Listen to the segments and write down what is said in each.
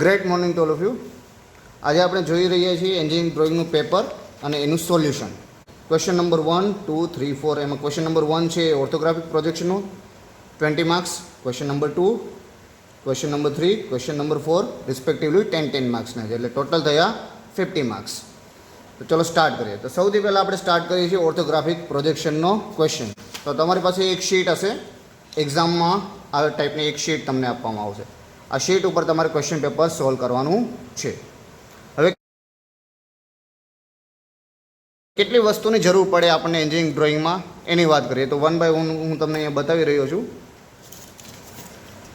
Great morning to all of you. આજે આપણે જોઈ રહ્યા છીએ એન્જિનિયરિંગ ડ્રોઈંગનું પેપર અને એનું સોલ્યુશન. Question number 1, 2, 3, 4. એમાં ક્વેશ્ચન નંબર 1 છે ઓર્થોગ્રાફિક પ્રોજેક્શનનો 20 marks. Question number 2, question number 3, question number 4 respectively 10 માર્ક્સના છે, એટલે ટોટલ થયા 50 માર્ક્સ. તો ચલો સ્ટાર્ટ કરીએ. તો સૌથી પહેલાં આપણે સ્ટાર્ટ કરીએ છીએ ઓર્થોગ્રાફિક પ્રોજેક્શનનો ક્વેશ્ચન. તો તમારી પાસે એક શીટ હશે, એક્ઝામમાં આ ટાઈપની એક શીટ તમને આપવામાં આવશે. આ શીટ ઉપર તમારે ક્વેશ્ચન પેપર સોલ્વ કરવાનું છે. હવે કેટલી વસ્તુની જરૂર પડે આપણને એન્જિનિયરિંગ ડ્રોઈંગમાં એની વાત કરીએ તો 1 બાય 1 હું તમને અહીંયા બતાવી રહ્યો છું.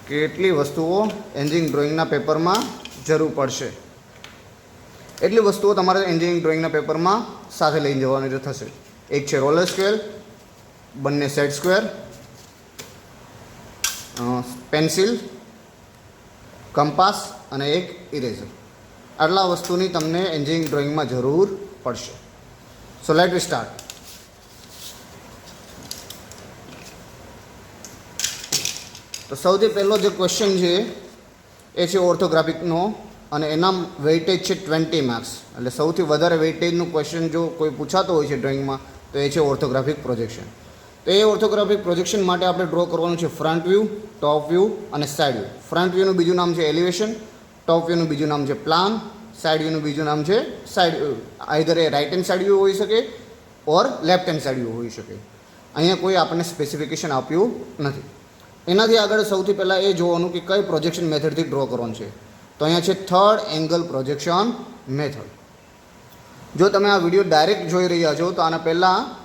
કેટલી વસ્તુઓ એન્જિનિયરિંગ ડ્રોઈંગના પેપરમાં જરૂર પડશે, એટલી વસ્તુઓ તમારે એન્જિનિયરિંગ ડ્રોઈંગના પેપરમાં સાથે લઈને જવાની થશે. એક છે રોલર સ્કેલ, બંને સેટ સ્ક્વેર, પેન્સિલ, કંપાસ અને એક ઇરેઝર. આટલા વસ્તુની તમને એન્જિનિયરિંગ ડ્રોઈંગમાં જરૂર પડશે. સો લેટ વી સ્ટાર્ટ. તો સૌથી પહેલો જે ક્વેશ્ચન છે એ છે ઓર્થોગ્રાફિકનો અને એના વેઇટેજ છે 20 માર્ક્સ. એટલે સૌથી વધારે વેઇટેજનું ક્વેશ્ચન જો કોઈ પૂછાતો હોય છે ડ્રોઈંગમાં તો એ છે ઓર્થોગ્રાફિક પ્રોજેક્શન. તો એ ઓર્થોગ્રાફિક પ્રોજેક્શન માટે આપણે ડ્રો કરવાનું છે ફ્રન્ટ વ્યૂ, ટોપ વ્યૂ અને સાઇડ વ્યૂ. ફ્રન્ટ વ્યૂનું બીજું નામ છે એલિવેશન, ટોપ વ્યૂનું બીજું નામ છે પ્લાન, સાઇડ વ્યૂનું બીજું નામ છે સાઇડ આઈધર એ રાઇટ હેન્ડ સાઇડ વ્યૂ હોઈ શકે ઓર લેફ્ટ હેન્ડ સાઇડ વ્યૂ હોઈ શકે. અહીંયા કોઈ આપણને સ્પેસિફિકેશન આપ્યું નથી. એનાથી આગળ સૌથી પહેલાં એ જોવાનું કે કઈ પ્રોજેક્શન મેથડથી ડ્રો કરવાનું છે. તો અહીંયા છે થર્ડ એંગલ પ્રોજેક્શન મેથડ. જો તમે આ વિડીયો ડાયરેક્ટ જોઈ રહ્યા છો તો આના પહેલાં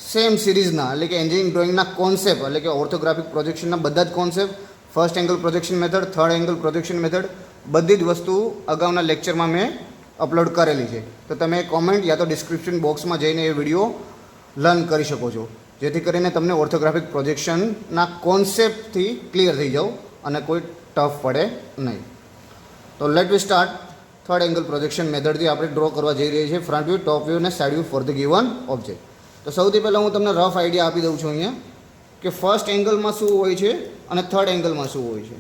સેમ સિરીઝના એટલે કે એન્જિનિયરિંગ ડ્રોઈંગના કોન્સેપ્ટ એટલે કે ઓર્થોગ્રાફિક પ્રોજેક્શનના બધા જ concept, first angle projection method, third angle projection method, બધી જ વસ્તુ અગાઉના લેક્ચરમાં મેં અપલોડ કરેલી છે. તો તમે કોમેન્ટ યા તો ડિસ્ક્રિપ્શન બોક્સમાં જઈને એ વિડીયો લર્ન કરી શકો છો, જેથી કરીને તમને ઓર્થોગ્રાફિક પ્રોજેક્શનના કોન્સેપ્ટથી ક્લિયર થઈ જાઓ અને કોઈ ટફ પડે નહીં. તો let we start. Third angle projection મેથડથી આપણે ડ્રો કરવા જઈ રહીએ છીએ ફ્રન્ટ વ્યૂ, ટોપ વ્યૂ અને side view for the given object. તો સૌથી પહેલાં હું તમને રફ આઈડિયા આપી દઉં છું અહીંયા કે ફર્સ્ટ એંગલમાં શું હોય છે અને થર્ડ એંગલમાં શું હોય છે.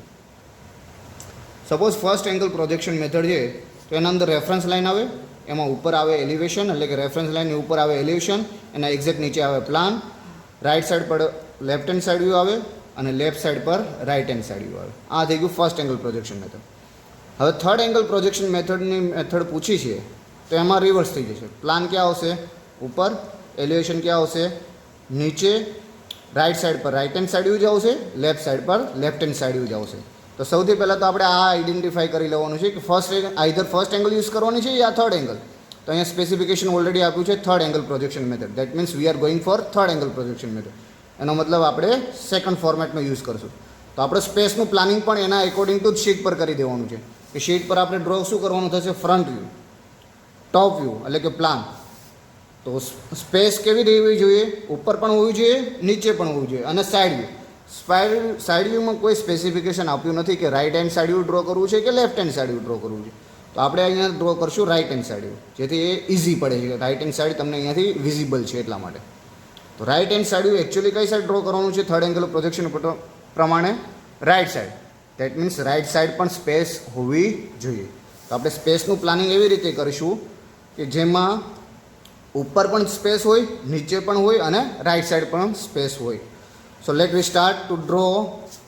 Suppose first angle projection method છે તો એના અંદર રેફરન્સ લાઇન આવે, એમાં ઉપર આવે એલિવેશન એટલે કે રેફરન્સ લાઇનની ઉપર આવે એલિવેશન, એના એક્ઝેક્ટ નીચે આવે પ્લાન, રાઇટ સાઇડ પર લેફ્ટ હેન્ડ સાઇડ વ્યૂ આવે અને લેફ્ટ સાઇડ પર રાઇટ હેન્ડ સાઇડ વ્યૂ આવે. આ થઈ ગયું ફર્સ્ટ એંગલ પ્રોજેક્શન મેથડ. હવે થર્ડ એંગલ પ્રોજેક્શન મેથડની મેથડ પૂછી છે તો એમાં રિવર્સ થઈ જશે. પ્લાન ક્યાં આવશે? ઉપર. એલિવેશન ક્યાં આવશે? નીચે. રાઇટ સાઇડ પર રાઇટ હેન્ડ સાઇડ વ્યૂ જ આવશે, લેફ્ટ સાઇડ પર લેફ્ટ હેન્ડ સાઇડ વ્યૂ જ આવશે. તો સૌથી પહેલાં તો આપણે આ આઈડેન્ટિફાઈ કરી લેવાનું છે કે ફર્સ્ટ એંગલ યુઝ કરવાની છે યા થર્ડ એંગલ. તો અહીંયા સ્પેસિફિકેશન ઓલરેડી આપ્યું છે third angle projection method. That means we are going for third angle projection method. એનો મતલબ આપણે સેકન્ડ ફોર્મેટનો યુઝ કરશું. તો આપણે સ્પેસનું પ્લાનિંગ પણ એના એકોર્ડિંગ ટુ શીટ પર કરી દેવાનું છે કે શીટ પર આપણે ડ્રો શું કરવાનું થશે? ફ્રન્ટ વ્યૂ, ટોપ વ્યૂ એટલે કે પ્લાન. તો સ્પેસ કેવી રહેવી જોઈએ? ઉપર પણ હોવી જોઈએ, નીચે પણ હોવી જોઈએ. અને સાઇડ વ્યૂ, સાઇડ વ્યૂમાં કોઈ સ્પેસિફિકેશન આપ્યું નથી કે right hand side view draw કરવું છે કે left hand side view draw કરવું છે. તો આપણે અહીંયા ડ્રો કરશું રાઇટ હેન્ડ સાઇડ વ્યૂ, જેથી એ ઇઝી પડે છે. રાઇટ હેન્ડ સાઇડ તમને અહીંયાથી વિઝિબલ છે એટલા માટે. તો right hand side view actually કઈ સાઇડ ડ્રો કરવાનું છે થર્ડ એંગલ પ્રોજેક્શન પ્રમાણે? Right side. That means right side પણ સ્પેસ હોવી જોઈએ. તો આપણે સ્પેસનું પ્લાનિંગ એવી રીતે કરીશું કે જેમાં ઉપર પણ સ્પેસ હોય, નીચે પણ હોય અને રાઇટ સાઇડ પણ સ્પેસ હોય. સો let we start to draw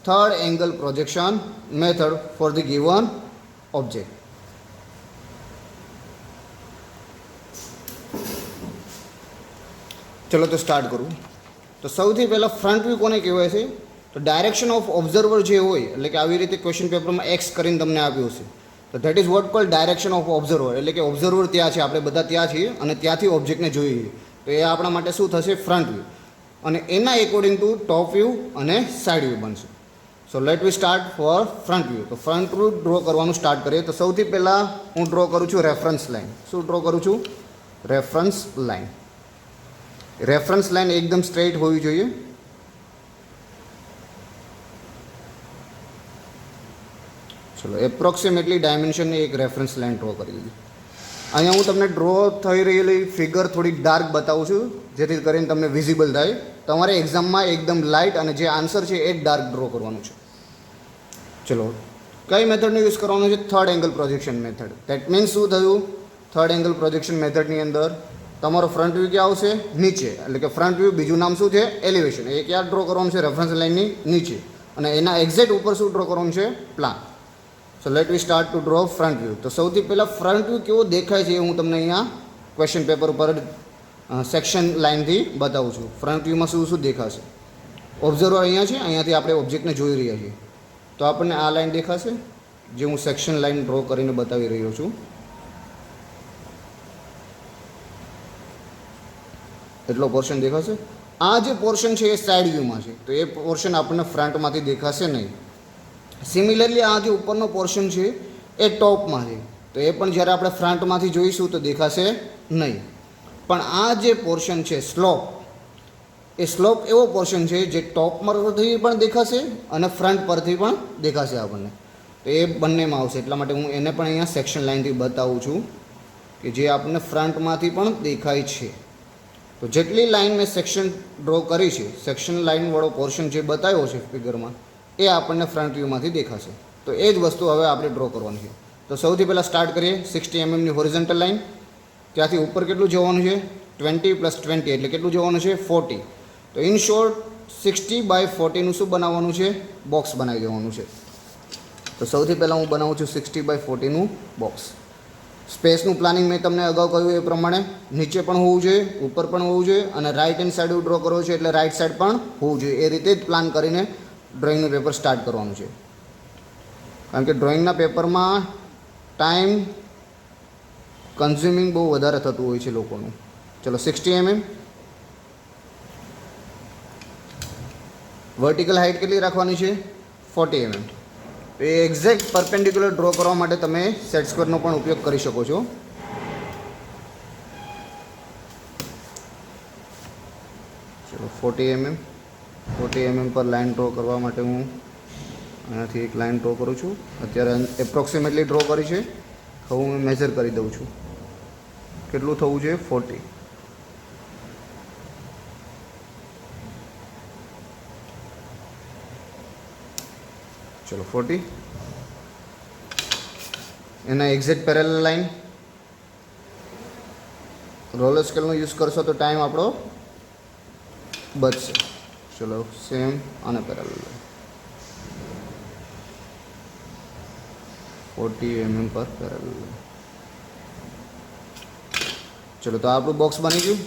third angle projection method for the given object. ચલો તો સ્ટાર્ટ કરું. તો સૌથી પહેલાં ફ્રન્ટ વ્યૂ કોને કહેવાય છે? તો ડાયરેક્શન ઓફ ઓબ્ઝર્વર જે હોય એટલે કે આવી રીતે ક્વેશ્ચન પેપરમાં એક્સ કરીને તમને આપ્યું હશે તો that is what cold direction of observer. એટલે કે ઓબ્ઝર્વર ત્યાં છે, આપણે બધા ત્યાં છીએ અને ત્યાંથી ઓબ્જેક્ટને જોઈએ. તો એ આપણા માટે શું થશે? Front view. અને એના એકોર્ડિંગ ટુ ટોપ વ્યૂ અને સાઇડ વ્યૂ બનશે. So let we start for front view. તો ફ્રન્ટ વ્યૂ ડ્રો કરવાનું સ્ટાર્ટ કરીએ. તો સૌથી પહેલાં હું ડ્રો કરું છું રેફરન્સ લાઇન. શું ડ્રો કરું છું? Reference line. રેફરન્સ લાઇન એકદમ સ્ટ્રેટ હોવી જોઈએ. ચલો એપ્રોક્સિમેટલી ડાયમેન્શનની એક રેફરન્સ લાઇન ડ્રો કરી દીધી. અહીંયા હું તમને ડ્રો થઈ રહેલી ફિગર થોડીક ડાર્ક બતાવું છું જેથી કરીને તમને વિઝિબલ થાય. તમારે એક્ઝામમાં એકદમ લાઇટ અને જે આન્સર છે એ જ ડાર્ક ડ્રો કરવાનું છે. ચલો કઈ મેથડનો યુઝ કરવાનો છે? Third angle projection method. That means શું થયું? થર્ડ એંગલ પ્રોજેક્શન મેથડની અંદર તમારો ફ્રન્ટ વ્યૂ ક્યાં આવશે? નીચે. એટલે કે ફ્રન્ટ વ્યૂ બીજું નામ શું છે? એલિવેશન. એ ક્યાં ડ્રો કરવાનું છે? રેફરન્સ લાઇનની નીચે. અને એના એક્ઝેક્ટ ઉપર શું ડ્રો કરવાનું છે? Plan. So let we start to draw front view. તો સૌથી પહેલાં ફ્રન્ટ વ્યૂ કેવો દેખાય છે એ હું તમને અહીંયા ક્વેશ્ચન પેપર ઉપર સેક્શન લાઇનથી બતાવું છું. ફ્રન્ટ વ્યૂમાં શું શું દેખાશે? ઓબ્ઝર્વર અહીંયા છે, અહીંયાથી આપણે ઓબ્જેક્ટને જોઈ રહ્યા છીએ. તો આપણને આ લાઇન દેખાશે જે હું સેક્શન લાઇન ડ્રો કરીને બતાવી રહ્યો છું. એટલો પોર્શન દેખાશે. આ જે પોર્શન છે એ સાઇડ વ્યૂમાં છે, તો એ પોર્શન આપણને ફ્રન્ટમાંથી દેખાશે નહીં. સિમિલરલી આ જે ઉપરનો પોર્શન છે એ ટોપમાં છે, તો એ પણ જ્યારે આપણે ફ્રન્ટમાંથી જોઈશું તો દેખાશે નહીં. પણ આ જે પોર્શન છે સ્લોપ, એ સ્લોપ એવો પોર્શન છે જે ટોપ પરથી પણ દેખાશે અને ફ્રન્ટ પરથી પણ દેખાશે આપણને. તો એ બંનેમાં આવશે. એટલા માટે હું એને પણ અહીંયા સેક્શન લાઇનથી બતાવું છું કે જે આપણને ફ્રન્ટમાંથી પણ દેખાય છે. તો જેટલી લાઇન મેં સેક્શન ડ્રો કરી છે, સેક્શન લાઇનવાળો પોર્શન જે બતાવ્યો છે ફિગરમાં, એ આપણને ફ્રન્ટ વ્યૂમાંથી દેખાશે. તો એ જ વસ્તુ હવે આપણે ડ્રો કરવાની છે. તો સૌથી પહેલાં સ્ટાર્ટ કરીએ 60 mmની હોરિઝોન્ટલ લાઇન. ત્યાંથી ઉપર કેટલું જવાનું છે? 20 + 20 એટલે કેટલું જવાનું છે? 40. તો ઇન શોર્ટ 60/40નું શું બનાવવાનું છે? બોક્સ બનાવી દેવાનું છે. તો સૌથી પહેલાં હું બનાવું છું 60/40નું બોક્સ. સ્પેસનું પ્લાનિંગ મેં તમને અગાઉ કહ્યું એ પ્રમાણે નીચે પણ હોવું જોઈએ, ઉપર પણ હોવું જોઈએ, અને રાઇટ હેન્ડ સાઈડ ડ્રો કરવો છે એટલે રાઇટ સાઈડ પણ હોવું જોઈએ. એ રીતે જ પ્લાન કરીને ડ્રોઈંગનું પેપર સ્ટાર્ટ કરવાનું છે. કારણ કે ડ્રોઈંગના પેપરમાં ટાઈમ કન્ઝ્યુમિંગ બહુ વધારે થતું હોય છે લોકોનું. ચલો 60 mm. વર્ટિકલ હાઇટ કેટલી રાખવાની છે? 40 mm. તો એ એક્ઝેક્ટ પરપેન્ડિક્યુલર ડ્રો કરવા માટે તમે સેટ સ્ક્વેરનો પણ ઉપયોગ કરી શકો છો. ચલો 40 mm. 40 mm પર લાઇન ડ્રો કરવા માટે હું અહીંયાથી એક લાઇન ડ્રો કરું છું. અત્યારે એપ્રોક્સિમેટલી ડ્રો કરી છે. હવે હું મેઝર કરી દઉં છું કેટલું થવું જોઈએ? 40. ચલો 40. એના એક્ઝેક્ટ પેરેલલ લાઇન. રોલર સ્કેલનો યુઝ કરશો તો ટાઈમ આપણો બચશે. ચલો સેમ અને પેરેલલ લાઇન 40 mm પર પેરેલલ લાઇન. ચલો તો આપણું બોક્સ બની ગયું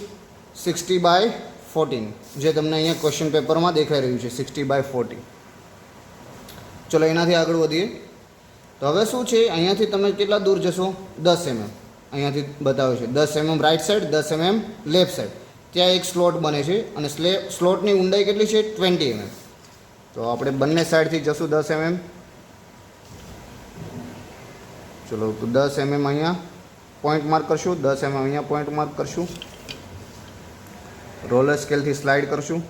60/14, જે તમને અહીંયા ક્વેશ્ચન પેપરમાં દેખાઈ રહ્યું છે 60/40. ચલો એનાથી આગળ વધીએ. તો હવે શું છે, અહીંયાથી તમે કેટલા દૂર જશો? 10 mm. અહીંયાથી બતાવે છે 10 mm right side, 10 mm left side. ત્યાં એક સ્લોટ બને છે અને સ્લોટની ઊંડાઈ કેટલી છે? 20 mm. તો આપણે બંને સાઈડથી જશું 10 mm. ચલો તો 10 mm અહીંયા પોઈન્ટ માર્ક કરશું, 10 mm અહીંયા પોઈન્ટ માર્ક કરશું. રોલર સ્કેલથી સ્લાઇડ કરશું.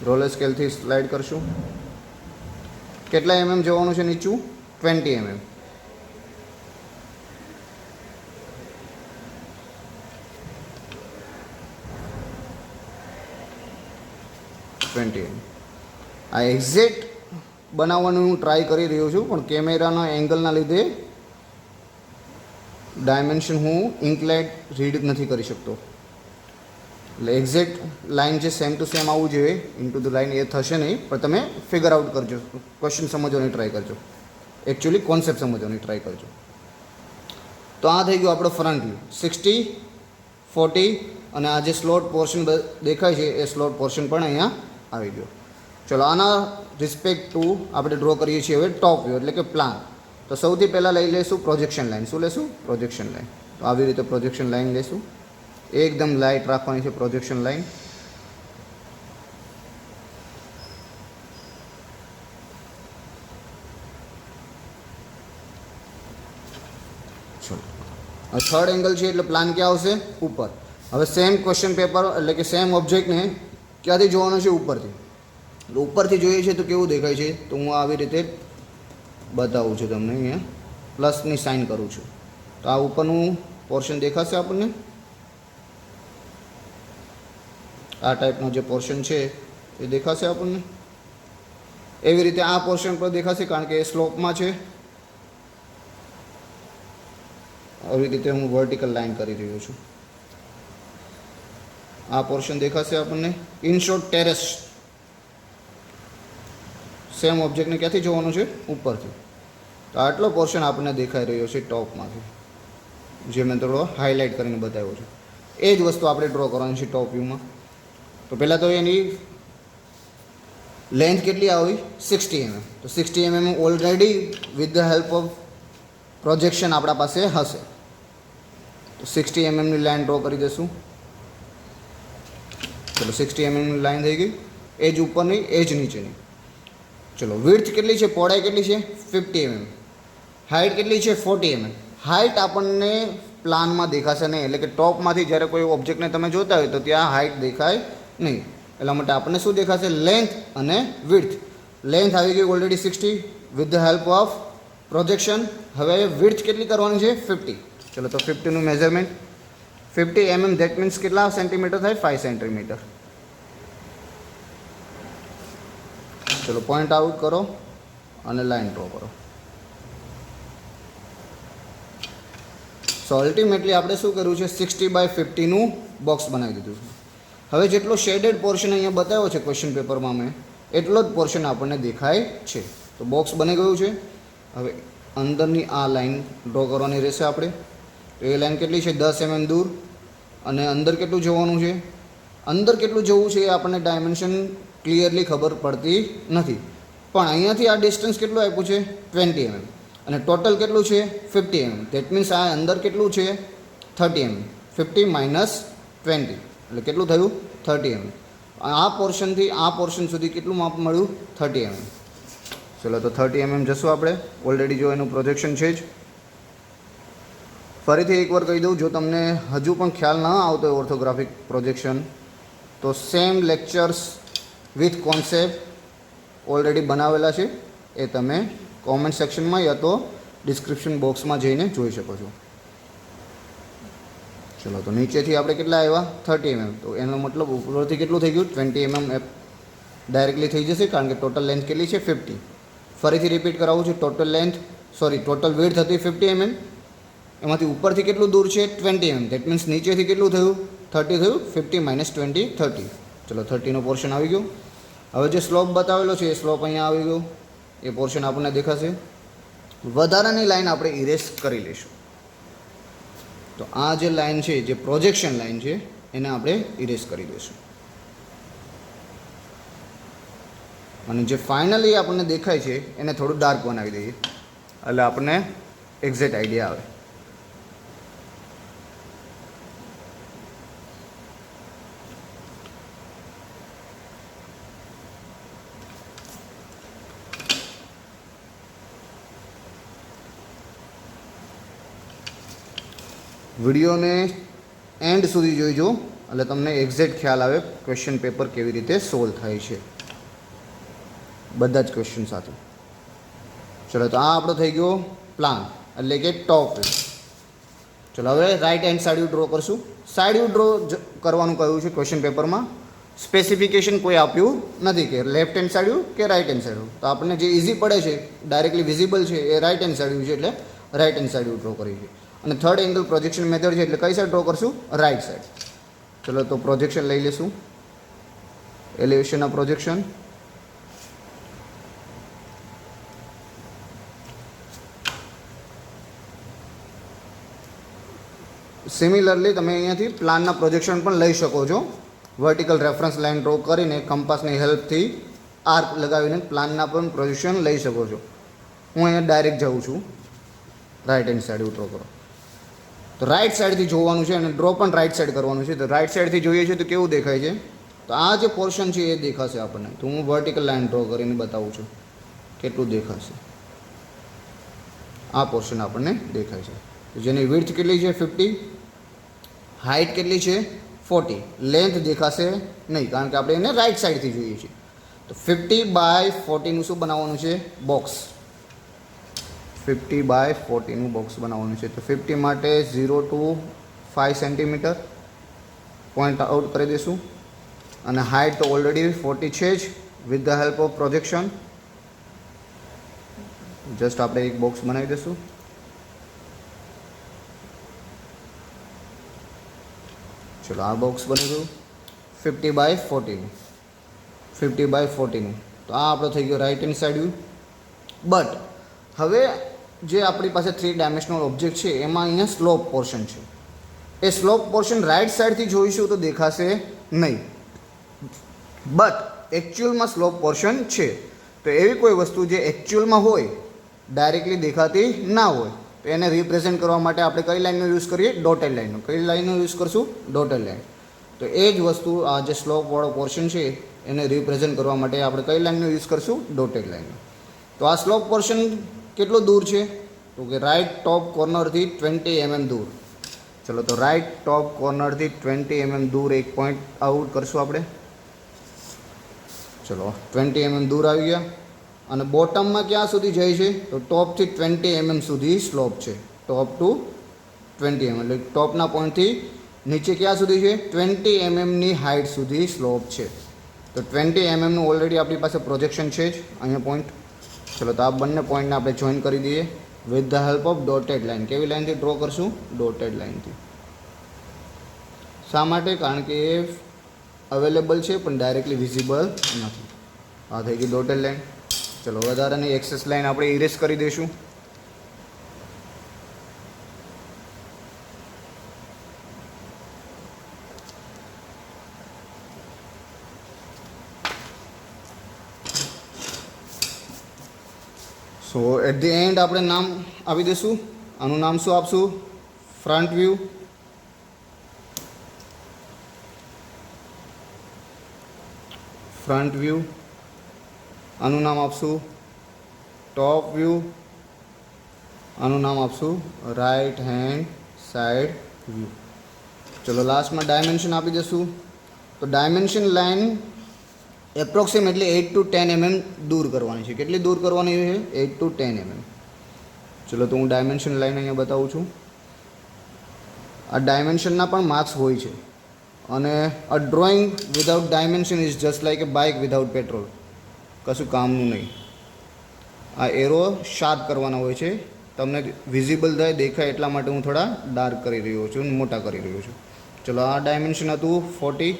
રોલર સ્કેલથી સ્લાઇડ કરશું. કેટલા mm જવાનું છે નીચું? 20 mm. આ એક્ઝેક્ટ બનાવવાનું હું ટ્રાય કરી રહ્યો છું, પણ કેમેરાના એંગલના લીધે ડાયમેન્શન હું ઇન્કલાઇટ રીડ નથી કરી શકતો. એટલે એક્ઝેક્ટ લાઇન જે સેમ ટુ સેમ આવવું જોઈએ ઇન્ટુ ધ લાઇન એ થશે નહીં, પણ તમે ફિગર આઉટ કરજો, ક્વેશ્ચન સમજવાની ટ્રાય કરજો, એકચ્યુઅલી કોન્સેપ્ટ સમજવાની ટ્રાય કરજો. તો આ થઈ ગયું આપણો ફ્રન્ટ વ્યૂ 60, 40, અને આ જે સ્લોટ પોર્શન દેખાય છે એ સ્લોટ પોર્શન પણ અહીંયા આવી ગયો. ચલો આના રિસ્પેક્ટ ટુ આપણે ડ્રો કરીએ છીએ હવે ટોપ વ્યૂ એટલે કે પ્લાન. તો સૌથી પહેલાં લઈ લઈશું પ્રોજેક્શન લાઇન. શું લેશું? Projection line. તો આવી રીતે પ્રોજેક્શન લાઇન લેશું. એકદમ લાઇટ રાખવાની છે પ્રોજેક્શન લાઇન. ચલો હવે થર્ડ એંગલ છે એટલે પ્લાન ક્યાં આવશે? ઉપર. હવે સેમ ક્વેશ્ચન પેપર એટલે કે સેમ ઓબ્જેક્ટને ક્યાંથી જોવાનું છે? ઉપરથી. ઉપરથી જોઈએ છે તો કેવું દેખાય છે? તો હું આવી રીતે બતાવું છું તમને. અહીંયા પ્લસની સાઇન કરું છું તો આ ઉપરનું પોર્શન દેખાશે આપણને. આ ટાઈપનો જે પોર્શન છે એ દેખાશે આપણને. એવી રીતે આ પોર્શન પર દેખાશે કારણ કે એ સ્લોપમાં છે. આવી રીતે હું વર્ટિકલ લાઇન કરી રહ્યો છું. આ પોર્શન દેખાશે આપણને. ઇન શોર્ટ ટેરેસ સેમ ઓબ્જેક્ટને ક્યાંથી જોવાનું છે? ઉપરથી. તો આટલો પોર્શન આપણને દેખાઈ રહ્યો છે ટોપમાંથી, જે મેં થોડો હાઇલાઇટ કરીને બતાવ્યો છે. એ જ વસ્તુ આપણે ડ્રો કરવાની છે ટોપ વ્યૂમાં. તો પહેલાં તો એની લેન્થ કેટલી આવી? 60 mm. તો 60 mm already with the help of projection આપણા પાસે હશે. તો 60 mm ની લાઇન ડ્રો કરી દઈશું. ચલો 60 mm ની લાઇન થઈ ગઈ. એજ ઉપરની, એજ નીચેની. ચલો વિડ્થ કેટલી છે? પહોળાઈ કેટલી છે? 50 mm. હાઇટ કેટલી છે? 40 mm. હાઇટ આપણને પ્લાનમાં દેખાશે નહીં, એટલે કે ટોપમાંથી જ્યારે કોઈ ઓબ્જેક્ટને તમે જોતા હોય તો ત્યાં હાઇટ દેખાય નહીં. એટલા માટે આપણને શું દેખાશે? લેન્થ અને વિડ્થ. લેન્થ આવી ગઈ already 60 with the help of projection. હવે વિડ્થ કેટલી કરવાની છે? 50. ચલો તો 50નું મેઝરમેન્ટ 50 mm, ધેટ મીન્સ કેટલા સેન્ટીમીટર થાય? 5 સેન્ટીમીટર. ચલો પોઈન્ટ આઉટ કરો અને લાઇન ડ્રો કરો. સો અલ્ટિમેટલી આપણે શું કર્યું છે? 60/50નું બોક્સ બનાવી દીધું છે. હવે જેટલો શેડેડ પોર્શન અહીંયા બતાવ્યો છે ક્વેશ્ચન પેપરમાં મેં, એટલો જ પોર્શન આપણને દેખાય છે. તો બોક્સ બની ગયું છે. હવે અંદરની આ લાઇન ડ્રો કરવાની રહેશે આપણે. તો એ લાઇન કેટલી છે? 10 mm દૂર. અને અંદર કેટલું જવાનું છે? અંદર કેટલું જવું છે એ આપણને ડાયમેન્શન ક્લિયરલી ખબર પડતી નથી, પણ અહીંયાથી આ ડિસ્ટન્સ કેટલું આપ્યું છે? 20 mm. અને ટોટલ કેટલું છે? 50 mm. ધેટ મીન્સ આ અંદર કેટલું છે? 30 mm. 50 - 20 એટલે કેટલું થયું? 30 mm. આ પોર્શનથી આ પોર્શન સુધી કેટલું માપ મળ્યું? 30 mm. ચલો તો 30 mm જશું આપણે. ઓલરેડી જો એનું પ્રોજેક્શન છે જ. ફરીથી એકવાર કહી દઉં, જો તમને હજુ પણ ખ્યાલ ન આવતો હોય ઓર્થોગ્રાફિક પ્રોજેક્શન, તો same lectures with concept already બનાવેલા છે. એ તમે કોમેન્ટ સેક્શનમાં યા તો ડિસ્ક્રિપ્શન બોક્સમાં જઈને જોઈ શકો છો. ચલો તો નીચેથી આપણે કેટલા આવ્યા? 30 mm. તો એનો મતલબ ઉપરથી કેટલું થઈ ગયું? 20 mm ડાયરેક્ટલી થઈ જશે, કારણ કે ટોટલ લેન્થ કેટલી છે? 50. ફરીથી રિપીટ કરાવું છું. ટોટલ વિડ્થ હતી 50 mm. એમાંથી ઉપરથી કેટલું દૂર છે? 20 mm. ધેટ મીન્સ નીચેથી કેટલું થયું? 30 થયું. 50 - 20 30. ચલો 30નો પોર્શન આવી ગયો. હવે જે સ્લોપ બતાવેલો છે એ સ્લોપ અહીંયા આવી ગયો. એ પોર્શન આપણને દેખાશે. વધારાની લાઈન આપણે ઇરેઝ કરી લઈશું. તો આ જે લાઈન છે, જે પ્રોજેક્શન લાઈન છે, એને આપણે ઇરેઝ કરી દઈશું. અને જે ફાઇનલી આપણને દેખાય છે એને થોડું ડાર્ક બનાવી દઈએ, એટલે આપણને એક્ઝેક્ટ આઈડિયા આવે. વિડીયોને એન્ડ સુધી જોઈજો, એટલે તમને એક્ઝેક્ટ ખ્યાલ આવે ક્વેશ્ચન પેપર કેવી રીતે સોલ્વ થાય છે, બધા જ ક્વેશ્ચન સાથે. ચલો તો આ આપણો થઈ ગયો પ્લાન, એટલે કે ટોપ વ્યૂ. ચલો હવે right hand side view draw કરશું. સાઈડ વ્યૂ ડ્રો કરવાનું કહ્યું છે ક્વેશ્ચન પેપરમાં. સ્પેસિફિકેશન કોઈ આપ્યું નથી કે લેફ્ટ હેન્ડ સાઈડ વ્યૂ કે રાઈટ હેન્ડ સાઈડ વ્યૂ. તો આપણને જે ઇઝી પડે છે, ડાયરેક્ટલી વિઝિબલ છે, એ રાઈટ હેન્ડ સાઈડ વ્યૂ છે, એટલે right hand side view draw કરીએ છીએ. અને થર્ડ એંગલ પ્રોજેક્શન મેથડ છે, એટલે કઈ સાઈડ ડ્રો કરશું? Right side. ચલો તો પ્રોજેક્શન લઈ લઈશું. એલિવેશનના પ્રોજેક્શન. સિમિલરલી તમે અહીંયાથી પ્લાનના પ્રોજેક્શન પણ લઈ શકો છો. વર્ટિકલ રેફરન્સ લાઇન ડ્રો કરીને કંપાસની હેલ્પથી આર્ક લગાવીને પ્લાનના પણ પ્રોજેક્શન લઈ શકો છો. હું અહીંયા ડાયરેક્ટ જાઉં છું. રાઈટ હેન્ડ સાઈડ ડ્રો કરો. તો રાઈટ સાઈડથી જોવાનું છે અને ડ્રો પણ રાઈટ સાઈડ કરવાનું છે. તો રાઈટ સાઈડથી જોઈએ છે તો કેવું દેખાય છે? તો આ જે પોર્શન છે એ દેખાશે આપણને. તો હું વર્ટિકલ લાઇન ડ્રો કરીને બતાવું છું કેટલું દેખાશે. આ પોર્શન આપણને દેખાય છે. તો જેની વિડ્થ કેટલી છે? 50. હાઇટ કેટલી છે? 40. લેન્થ દેખાશે નહીં, કારણ કે આપણે એને રાઈટ સાઈડથી જોઈએ છીએ. તો 50/40નું શું બનાવવાનું છે? બોક્સ. 50/40નું બોક્સ બનાવવાનું છે. તો 50 માટે 0 to 5 સેન્ટીમીટર પોઈન્ટ આઉટ કરી દઈશું. અને હાઇટ તો ઓલરેડી 40 છે જ with the help of projection. Just આપણે એક બોક્સ બનાવી દઈશું. ચલો આ બોક્સ બની ગયું 50/14, 50/14. તો આ આપણો થઈ ગયો right hand side view. But હવે જે આપણી પાસે 3 ડાયમેન્શનલ ઓબ્જેક્ટ છે એમાં અહીંયા સ્લોપ પોર્શન છે. એ સ્લોપ પોર્શન રાઇટ સાઈડથી જોઈશું તો દેખાશે નહીં, બટ એકચ્યુઅલમાં સ્લોપ પોર્શન છે. તો એવી કોઈ વસ્તુ જે એકચ્યુઅલમાં હોય, ડાયરેક્ટલી દેખાતી ના હોય, તો એને રિપ્રેઝેન્ટ કરવા માટે આપણે કઈ લાઇનનો યુઝ કરીએ? ડોટેડ લાઇનનો. કઈ લાઇનનો યુઝ કરશું? Dotted line. તો એ જ વસ્તુ આ જે સ્લોપવાળો પોર્શન છે એને રિપ્રેઝેન્ટ કરવા માટે આપણે કઈ લાઇનનો યુઝ કરશું? ડોટેડ લાઇનનો. તો આ સ્લોપ પોર્શન કેટલો દૂર છે? તો કે રાઇટ ટોપ કોર્નરથી 20 mm દૂર. ચલો તો રાઇટ ટોપ કોર્નરથી 20 mm દૂર એક પોઈન્ટ આઉટ કરશું આપણે. ચલો 20 mm દૂર આવી ગયા. અને બોટમમાં ક્યાં સુધી જાય છે? તો ટોપથી 20 mm સુધી સ્લોપ છે. ટોપ ટુ 20 mm એટલે ટોપના પોઈન્ટથી નીચે ક્યાં સુધી છે? 20 mmની હાઇટ સુધી સ્લોપ છે. તો 20 mmનું ઓલરેડી આપણી પાસે પ્રોજેક્શન છે જ અહીંયા પોઈન્ટ. ચલો તો આ બંને પોઈન્ટને આપણે જોઈન કરી દઈએ with the help of dotted line. કેવી લાઇનથી ડ્રો કરશું? ડોટેડ લાઇનથી. શા માટે? કારણ કે એ અવેલેબલ છે પણ ડાયરેક્ટલી વિઝિબલ નથી. આ થઈ ગઈ ડોટેડ લાઇન. ચલો વધારાની એક્સેસ લાઇન આપણે ઇરેઝ કરી દઈશું. સો એટ ધી એન્ડ આપણે નામ આપી દઈશું. આનું નામ શું આપશું? Front view. Front view. આનું નામ આપશું ટોપ વ્યૂ. આનું નામ આપશું રાઇટ હેન્ડ સાઈડ વ્યૂ. ચલો લાસ્ટમાં ડાયમેન્શન આપી દઈશું. તો dimension line approximately 8 to 10 mm દૂર કરવાની છે. કેટલી દૂર કરવાની છે? 8 to 10 mm. ચલો તો હું ડાયમેન્શન લાઇન અહીંયા બતાવું છું. આ ડાયમેન્શનના પણ માર્ક્સ હોય છે. અને a drawing without dimension is just like a bike without petrol. કશું કામનું નહીં. આ એરો શાર્પ કરવાના હોય છે. તમને વિઝિબલ થાય, દેખાય એટલા માટે હું થોડા ડાર્ક કરી રહ્યો છું, મોટા કરી રહ્યો છું. ચલો આ ડાયમેન્શન હતું 40,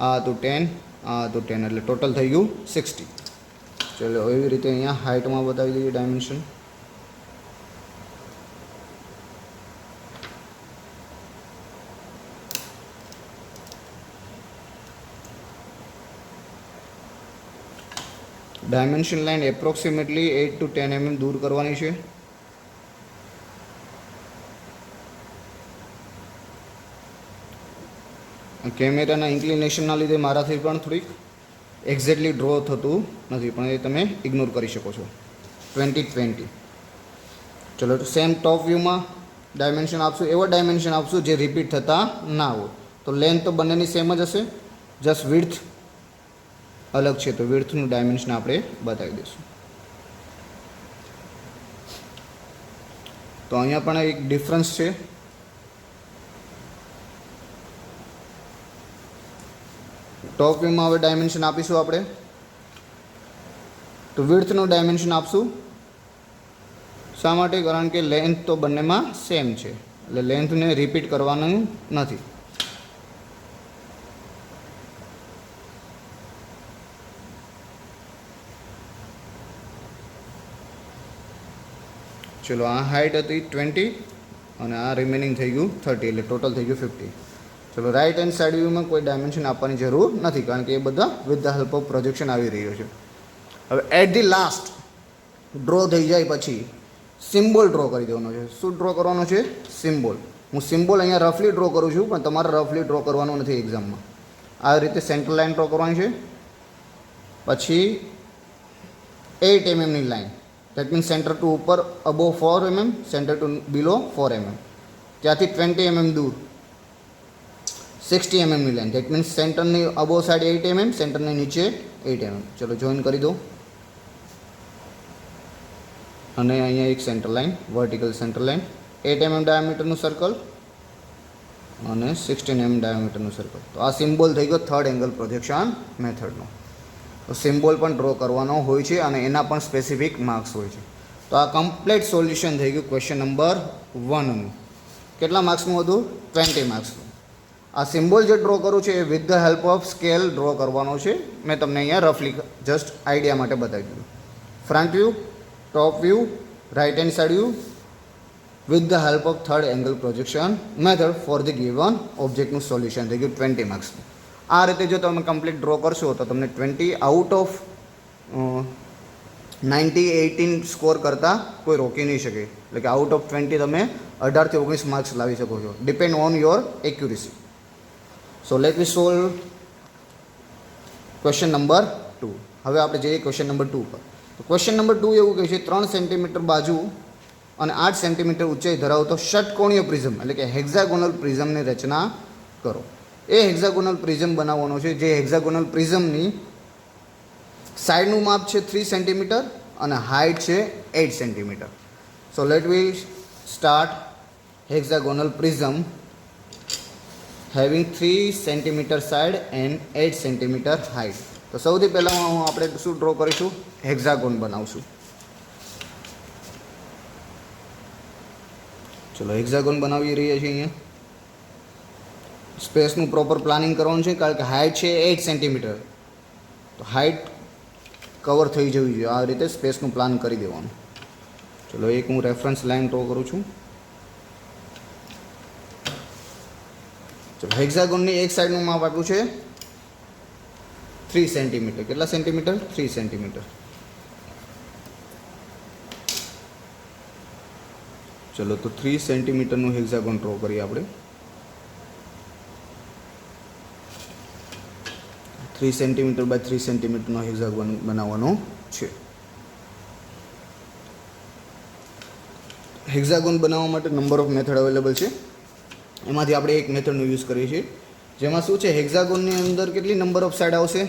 આ હતું 10, આ હતું 10 એટલે ટોટલ થઈ ગયું 60. ચલો એવી રીતે અહીંયા હાઇટમાં બતાવી દઈએ dimension. Dimension line approximately 8 to 10 mm દૂર કરવાની છે. કેમેરાના ઇન્ક્લિનેશનના લીધે મારાથી પણ થોડીક એક્ઝેક્ટલી ડ્રો થતું નથી, પણ એ તમે ઇગ્નોર કરી શકો છો. 20-20. ચલો તો સેમ ટોપ વ્યૂમાં ડાયમેન્શન આપશું. એવા ડાયમેન્શન આપશું જે રિપીટ થતા ના હોય. તો લેન્થ તો બંનેની સેમ જ હશે, જસ્ટ વિડ્થ અલગ છે. તો વિડ્થનું ડાયમેન્શન આપણે બતાવી દઈશું. તો અહીંયા પણ એક ડિફરન્સ છે. ટોપ વ્યૂમાં હવે ડાયમેન્શન આપીશું આપણે. તો વિડ્થનું ડાયમેન્શન આપશું. શા માટે? કારણ કે લેન્થ તો બંનેમાં સેમ છે, એટલે લેન્થને રિપીટ કરવાનું નથી. ચલો આ હાઇટ હતી 20 અને આ રિમેનિંગ થઈ ગયું 30 એટલે ટોટલ થઈ ગયું 50. ચલો રાઇટ હેન્ડ સાઈડ વ્યૂમાં કોઈ ડાયમેન્શન આપવાની જરૂર નથી, કારણ કે એ બધા with the help of projection આવી રહ્યો છે. હવે એટ ધી લાસ્ટ ડ્રો થઈ જાય પછી સિમ્બોલ ડ્રો કરી દેવાનો છે. શું ડ્રો કરવાનો છે? સિમ્બોલ. હું સિમ્બોલ અહીંયા રફલી ડ્રો કરું છું, પણ તમારે રફલી ડ્રો કરવાનો નથી એક્ઝામમાં. આ રીતે સેન્ટર લાઇન ડ્રો કરવાની છે. પછી 8 mmની line, that means centre to ઉપર above 4 mm, centre to below 4 mm. ત્યાંથી 20 mm દૂર 60 mmની લાઇન, દેટ મીન્સ સેન્ટરની અબોવ સાઈડ 8 mm, સેન્ટરની નીચે 8 mm. ચલો જોઈન કરી દો. અને અહીંયા એક centre line, vertical centre line, 8 mm ડાયામીટરનું સર્કલ અને 16 mm ડાયામીટરનું સર્કલ. તો આ સિમ્બોલ થઈ ગયો થર્ડ એંગલ પ્રોજેક્શન મેથડનો. તો સિમ્બોલ પણ ડ્રો કરવાનો હોય છે અને એના પણ સ્પેસિફિક માર્ક્સ હોય છે. તો આ કમ્પ્લીટ સોલ્યુશન થઈ ગયું ક્વેશ્ચન નંબર 1નું. કેટલા માર્ક્સનું હતું? 20 માર્ક્સનું. આ સિમ્બોલ જે ડ્રો કરું છું એ with the help of scale draw કરવાનો છે. મેં તમને અહીંયા રફલી જસ્ટ આઈડિયા માટે બતાવી દીધું. Front view, top view, right hand side view with the help of third angle projection method for the given ઓબ્જેક્ટનું સોલ્યુશન થઈ ગયું 20 માર્ક્સનું. આ રીતે જો તમે કમ્પ્લીટ ડ્રો કરશો તો તમને 20 આઉટ ઓફ 18 સ્કોર કરતાં કોઈ રોકી નહીં શકે. એટલે કે આઉટ ઓફ 20 તમે 18 થી 19 માર્ક્સ લાવી શકો છો, depend on your accuracy. So let we solve question number 2. હવે આપણે જઈએ ક્વેશ્ચન નંબર 2 પર. તો ક્વેશ્ચન નંબર 2 એવું કહે છે 3 સેન્ટીમીટર બાજુ અને 8 સેન્ટીમીટર ઊંચાઈ ધરાવતો ષટકોણીય પ્રિઝમ એટલે કે હેક્ઝાગોનલ પ્રિઝમની રચના કરો. એ હેક્ઝાગોનલ પ્રિઝમ બનાવવાનો છે જે હેક્ઝાગોનલ પ્રિઝમની સાઇડનું માપ છે 3 સેન્ટીમીટર અને હાઇટ છે 8 centimetre. So let we start hexagonal prism having 3 centimetre side and 8 centimetre height. તો સૌથી પહેલાં આપણે શું ડ્રો કરીશું? હેક્ઝાગોન બનાવશું. ચલો હેક્ઝાગોન બનાવી રહીએ છીએ. અહીંયા સ્પેસનું પ્રોપર પ્લાનિંગ કરવાનું છે કારણ કે હાઇટ છે 8 સેન્ટીમીટર. તો હાઇટ કવર થઈ જવી જોઈએ. આ રીતે સ્પેસનું પ્લાન કરી દેવાનું. ચલો એક હું રેફરન્સ લાઇન ડ્રો કરું છું. ચલો હેક્ઝાગોનની એક સાઈડનું માપ આપ્યું છે 3 સેન્ટીમીટર. કેટલા સેન્ટીમીટર? 3 સેન્ટીમીટર. ચલો તો 3 સેન્ટીમીટરનું હેક્ઝાગોન ડ્રો કરીએ આપણે. 3 સેન્ટીમીટર બાય 3 સેન્ટીમીટરનો હેક્ઝાગોન બનાવવાનો છે. હેક્ઝાગોન બનાવવા માટે નંબર ઓફ મેથડ અવેલેબલ છે. એમાંથી આપણે એક મેથડનો યુઝ કરીએ છીએ જેમાં શું છે હેક્ઝાગોનની અંદર કેટલી નંબર ઓફ સાઇડ આવશે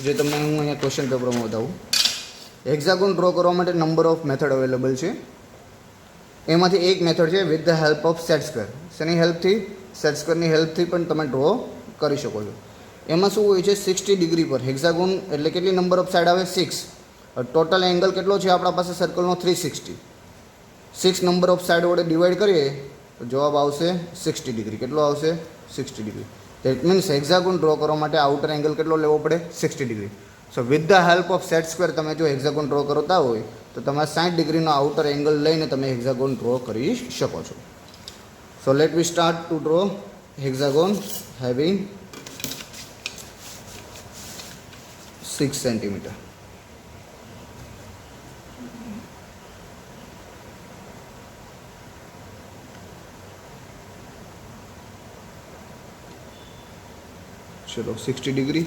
જે તમને હું અહીંયા ક્વેશ્ચન પેપરમાં બતાવું. હેક્ઝાગોન ડ્રો કરવા માટે નંબર ઓફ મેથડ અવેલેબલ છે. એમાંથી એક મેથડ છે with the help of set square. શેની હેલ્પથી? સેટ સ્ક્વેરની હેલ્પથી પણ તમે ડ્રો કરી શકો છો. એમાં શું હોય છે 60 ડિગ્રી પર હેક્ઝાગોન એટલે કેટલી નંબર ઓફ સાઇડ આવે? 6. ટોટલ એંગલ કેટલો છે આપણા પાસે સર્કલનો? 360. 6 નંબર ઓફ સાઇડ વડે ડિવાઈડ કરીએ તો જવાબ આવશે 60 ડિગ્રી. કેટલો આવશે? 60 degree. That means hexagon draw કરવા માટે આઉટર એંગલ કેટલો લેવો પડે? 60 degree. So with the help of set square તમે જો હેક્ઝાગોન ડ્રો કરતા હોય તો તમારે 60 ડિગ્રીનો આઉટર એંગલ લઈને તમે હેક્ઝાગોન ડ્રો કરી શકો છો. સો let we start to draw hexagon having 6 centimetre. ચલો 60 ડિગ્રી.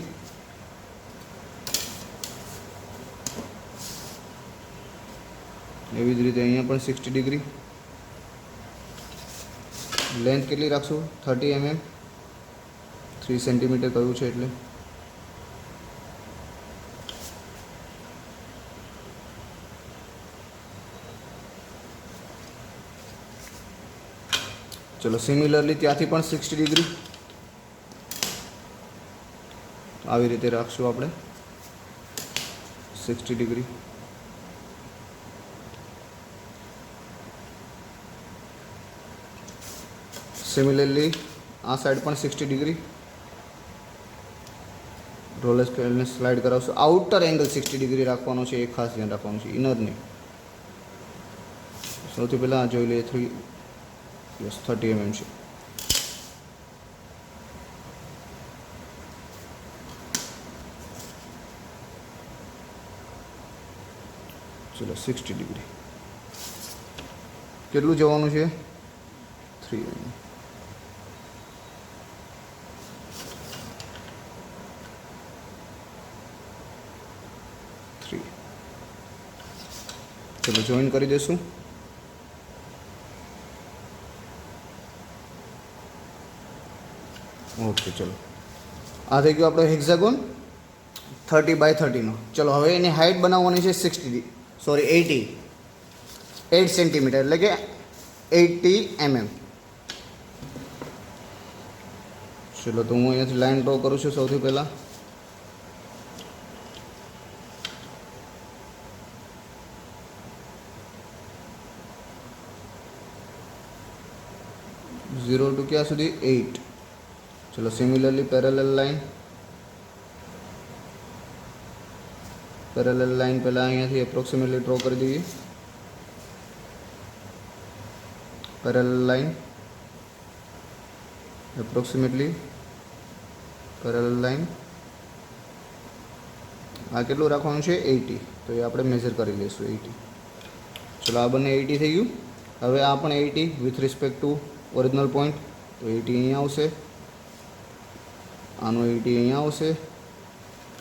એવી જ રીતે અહીંયા પણ 60 ડિગ્રી. લેન્થ કેટલી રાખશું? 30 mm. 3 સેન્ટીમીટર કહ્યું છે એટલે ચલો સિમિલરલી ત્યાંથી પણ 60 ડિગ્રી આવી રીતે રાખશું આપણે 60 ડિગ્રી. સિમિલરલી આ સાઈડ પણ 60 ડિગ્રી. રોલર સ્કેલને સ્લાઇડ કરાવશું. આઉટર એંગલ 60 ડિગ્રી રાખવાનો છે, એ ખાસ ધ્યાન રાખવાનું છે, ઇનર નહીં. સૌથી પહેલાં જોઈ લઈએ 30 mm છે. ચલો 60 ડિગ્રી. કેટલું જવાનું છે? 3 mm. ચલો જોઈન કરી દઈશું. ઓકે ચલો આ થઈ ગયો આપણો હેક્ઝાગોન 30 બાય 30નો. ચલો હવે એની હાઇટ બનાવવાની છે 8 સેન્ટીમીટર એટલે કે 80 mm. ચલો તો હું અહીંયાથી લાઈન ડ્રો કરું છું. સૌથી પહેલાં 0 to क्या सुधी 8। चलो सिमिलरली पैरेलल लाइन पहला अहींयाथी एप्रोक्सिमेटली ड्रॉ कर दीजिए। Parallel line approximately parallel line आ केटलुं राखवानुं छे 80, तो ये आपणे मेजर करी लईशुं 80। चलो आ बने 80 थई गयुं। हवे आ पण 80 with respect to original point, तो 80 अहींया आवशे, आनो 80 अहींया आवशे,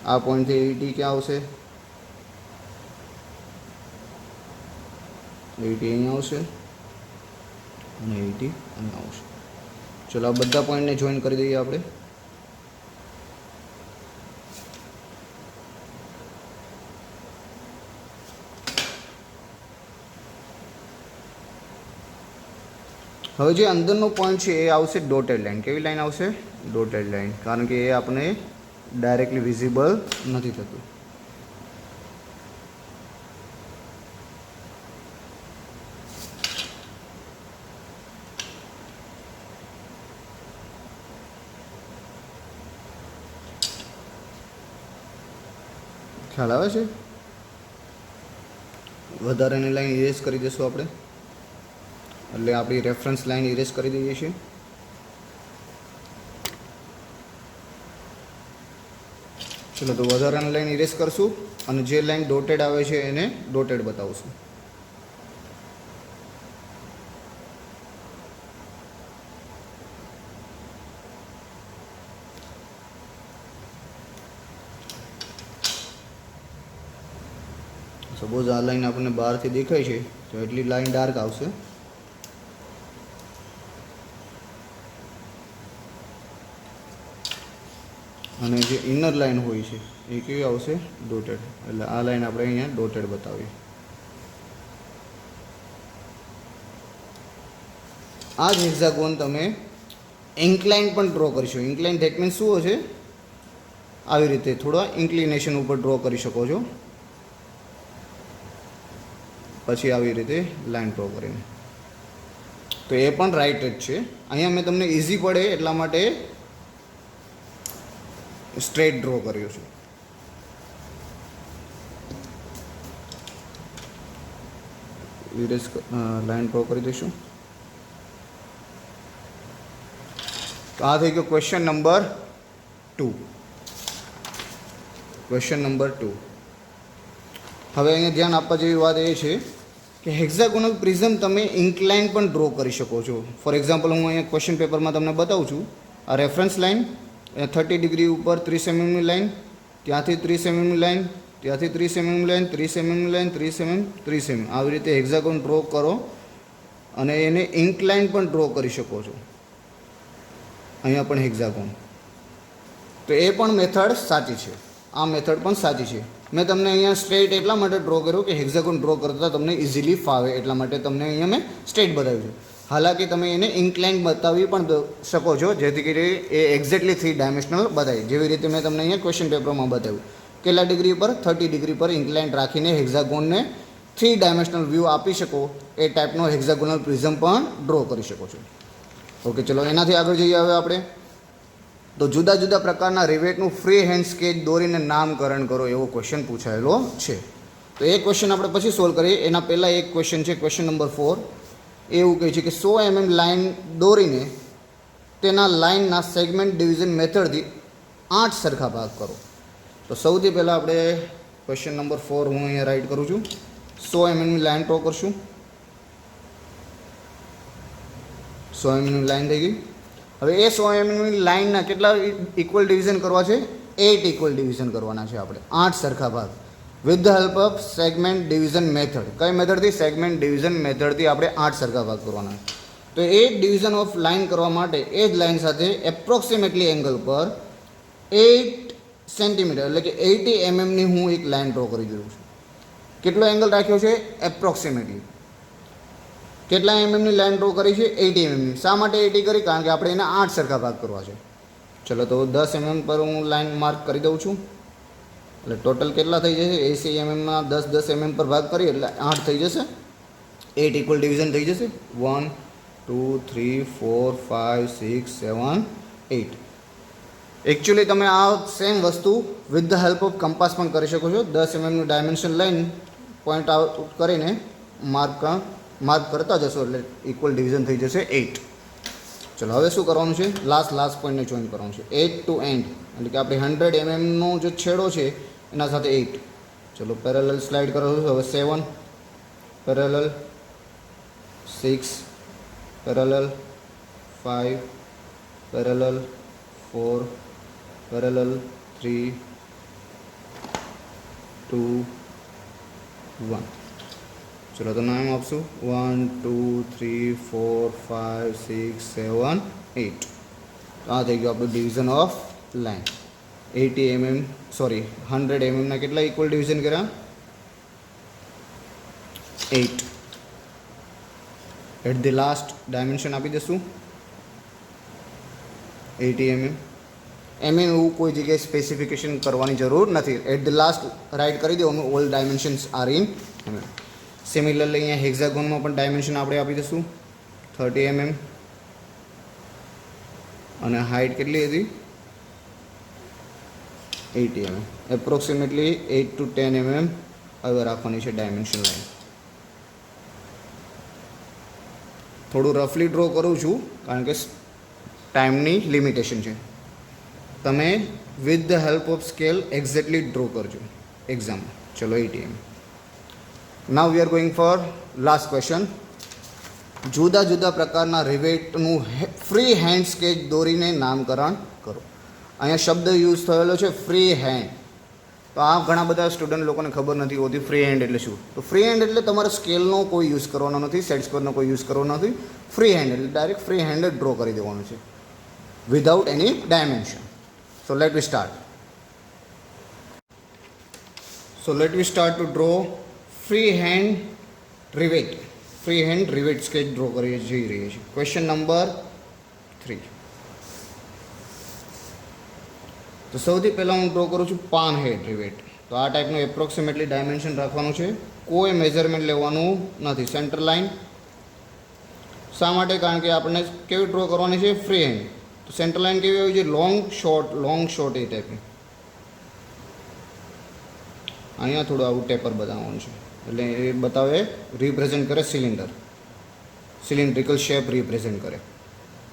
आ पॉइंट थी 80 क्या आवशे 80 अहींया आवशे અને 80 अहींया आवशे। चलो आ बधा पॉइंट ने जॉइन कर दीए आपणे। હવે જે અંદરનો પોઈન્ટ છે એ આવશે ડોટેડ લાઈન। કેવી લાઈન આવશે? ડોટેડ લાઈન, કારણ કે એ આપણે ડાયરેક્ટલી વિઝિબલ નથી થતું। ખ્યાલ આવે છે? વધારાની લાઈન ઇરેઝ કરી દઈશું આપણે, એટલે આપણી રેફરન્સ લાઈન ઇરેઝ કરી દઈએ છીએ। ચલો તો વધારાની લાઈન ઇરેઝ કરશું અને જે લાઈન ડોટેડ આવે છે એને ડોટેડ બતાવશું। સપોઝ આ લાઈન આપણને બહારથી દેખાય છે તો એટલી લાઈન ડાર્ક આવશે, અને જે ઇનર લાઈન હોય છે એ કેવી આવશે? ડોટેડ। એટલે આ લાઈન આપણે અહીંયા ડોટેડ બતાવીએ। આ જ હેક્ઝાગોન તમે ઇન્ક્લાઇન પણ ડ્રો કરીશો। ઇન્ક્લાઇન ધેટ મીન્સ શું હશે? આવી રીતે થોડા ઇન્ક્લિનેશન ઉપર ડ્રો કરી શકો છો, પછી આવી રીતે લાઈન ડ્રો કરીને, તો એ પણ રાઈટ જ છે। અહીંયા મેં તમને ઇઝી પડે એટલા માટે સ્ટ્રેટ ડ્રો કર્યો છું। ઇરેઝ લાઈન ડ્રો કરી દઈશું। તો આ થઈ ગયો ક્વેશ્ચન નંબર 2। Question number 2। હવે અહીંયા ધ્યાન આપવા જેવી વાત એ છે કે હેક્ઝાગોનલ પ્રિઝમ તમે ઇન્ક્લાઇન પણ ડ્રો કરી શકો છો। ફોર એક્ઝામ્પલ હું અહીંયા ક્વેશ્ચન પેપરમાં તમને બતાવું છું। આ રેફરન્સ લાઇન 30 ડિગ્રી ઉપર 30 mm લાઇન, ત્યાંથી 30 mm લાઇન, ત્યાંથી 30 mm line, 30 mm line, 30 mm, 30 mm, આવી રીતે હેક્ઝાગોન ડ્રો કરો અને એને ઇન્ક્લાઇન પણ ડ્રો કરી શકો છો। અહીંયા પણ હેક્ઝાગોન, તો એ પણ મેથડ સાચી છે। આ મેથડ પણ સાચી છે। મેં તમને અહીંયા સ્ટ્રેટ એટલા માટે ડ્રો કર્યો કે હેક્ઝાગોન ડ્રો કરતાં તમને ઇઝીલી ફાવે એટલા માટે તમને અહીંયા મેં સ્ટ્રેટ બતાવ્યું છે। હાલાકી તમે એને ઇન્ક્લાઇન બતાવી પણ શકો છો, જેથી કરી એ એક્ઝેક્ટલી 3 ડાયમેન્શનલ બતાવી, જેવી રીતે મેં તમને અહીંયા ક્વેશ્ચન પેપરમાં બતાવ્યું। કેટલા ડિગ્રી પર? 30 ડિગ્રી પર ઇન્ક્લાઇન રાખીને હેક્ઝાગોનને 3 ડાયમેન્શનલ વ્યૂ આપી શકો એ ટાઈપનો હેક્ઝાગોનલ પ્રિઝમ પણ ડ્રો કરી શકો છો। ઓકે, ચલો એનાથી આગળ જઈએ હવે આપણે। તો જુદા જુદા પ્રકારના રિવેટનું ફ્રી હેન્ડ સ્કેચ દોરીને નામકરણ કરો એવો ક્વેશ્ચન પૂછાયેલો છે। તો એ ક્વેશ્ચન આપણે પછી સોલ્વ કરીએ। એના પહેલાં એક ક્વેશ્ચન છે, ક્વેશ્ચન નંબર 4। એવું કહે છે કે 100 mm લાઇન દોરીને તેના લાઇનના સેગમેન્ટ ડિવિઝન મેથડથી 8 સરખા ભાગ કરો। તો સૌથી પહેલાં આપણે ક્વેશ્ચન નંબર 4 હું અહીંયા રાઇટ કરું છું। 100 mm ની લાઇન ડ્રો કરશું। 100 mm ની લાઇન થઈ ગઈ। હવે એ 100 mm ની લાઇનના કેટલા ઇક્વલ ડિવિઝન કરવા છે? 8 ઇક્વલ ડિવિઝન કરવાના છે આપણે, 8 સરખા ભાગ, with the help of segment division method. કઈ મેથડથી? સેગમેન્ટ ડિવિઝન મેથડથી આપણે 8 સરખા ભાગ કરવાના છે। તો એ ડિવિઝન ઓફ લાઇન કરવા માટે એ જ લાઇન સાથે એપ્રોક્સિમેટલી એંગલ પર 8 સેન્ટીમીટર એટલે કે 80 mm ની હું એક લાઇન ડ્રો કરી દઉં છું। કેટલો એંગલ રાખ્યો છે? એપ્રોક્સિમેટલી। કેટલા એમએમની લાઇન ડ્રો કરી છે? 80 mm ની। શા માટે 80 કરી? કારણ કે આપણે એના 8 સરખા ભાગ કરવા છે। ચલો તો 10 mm પર હું લાઇન માર્ક કરી દઉં છું। એટલે ટોટલ કેટલા થઈ જશે? 80 mmના 10 mm પર ભાગ કરીએ એટલે 8 થઈ જશે, 8 ઇક્વલ ડિવિઝન થઈ જશે। 1 2 3 4 5 6 7 8. એકચ્યુઅલી તમે આ સેમ વસ્તુ with the help of compass પણ કરી શકો છો. 10 mm નું ડાયમેન્શન લઈને પોઈન્ટ આઉટ કરીને માર્ક કરતા જશો એટલે ઇક્વલ ડિવિઝન થઈ જશે 8. ચલો હવે શું કરવાનું છે, લાસ્ટ પોઈન્ટને જોઈન કરવાનું છે 8 ટુ એન્ડ, એટલે કે આપણે 100 mm નો જે છેડો છે એના સાથે 8. ચલો પેરેલલ સ્લાઇડ કરો છો. હવે 7 પેરેલલ, 6 પેરેલલ, 5 પેરેલલ, 4 પેરેલલ, 3 2 1. ચલો તો નામ આપશું 1 2 3 4 5 6 7 8. તો આ થઈ ગયું આપણું division of line. 80 mm sorry 100 mm ના કેટલા ઇક્વલ ડિવિઝન કર્યા? 8. એટ ધી લાસ્ટ ડાયમેન્શન આપી દઈશું 80 mm. એવું કોઈ જગ્યાએ સ્પેસિફિકેશન કરવાની જરૂર નથી. એટ ધ લાસ્ટ રાઇટ કરી દેવાનું all dimensions are in mm. Similarly અહીંયા હેક્ઝાગોનમાં પણ ડાયમેન્શન આપણે આપી દઈશું 30 mm અને હાઇટ કેટલી હતી 80 mm. એપ્રોક્સિમેટલી 8 to 10 mm હવે રાખવાની છે ડાયમેન્શન લાઇન. થોડું રફલી ડ્રો કરું છું કારણ કે ટાઈમની લિમિટેશન છે. તમે with the help of scale exactly draw કરજો એક્ઝામ. ચલો 80 mm. Now we are going for last question. જુદા જુદા પ્રકારના રિવેટનું ફ્રી હેન્ડ સ્કેચ દોરીને નામકરણ કરો. અહીંયા શબ્દ યુઝ થયેલો છે ફ્રી હેન્ડ. તો આ ઘણા બધા સ્ટુડન્ટ લોકોને ખબર નથી હોતી ફ્રી હેન્ડ એટલે શું. તો ફ્રી હેન્ડ એટલે તમારે સ્કેલનો કોઈ યુઝ કરવાનો નથી, સેટ સ્ક્વેરનો કોઈ યુઝ કરવાનો નથી. ફ્રી હેન્ડ એટલે ડાયરેક્ટ ફ્રી હેન્ડ જ ડ્રો કરી દેવાનું છે without any dimension. So let we start to draw free hand rivet sketch draw કરી જઈ રહી છે. Question number 3. તો સૌથી પહેલાં હું ડ્રો કરું છું પાન હેડ રિવેટ. તો આ ટાઈપનું એપ્રોક્સિમેટલી ડાયમેન્શન રાખવાનું છે, કોઈ મેઝરમેન્ટ લેવાનું નથી. સેન્ટર લાઇન શા માટે? કારણ કે આપણને કેવી ડ્રો કરવાની છે ફ્રી હેન્ડ. તો સેન્ટર લાઇન કેવી હોય છે? લોંગ શોર્ટ એ ટાઈપની. અહીંયા થોડું આવું ટેપર બતાવવાનું છે એટલે એ બતાવે રિપ્રેઝેન્ટ કરે સિલિન્ડ્રિકલ શેપ રિપ્રેઝેન્ટ કરે.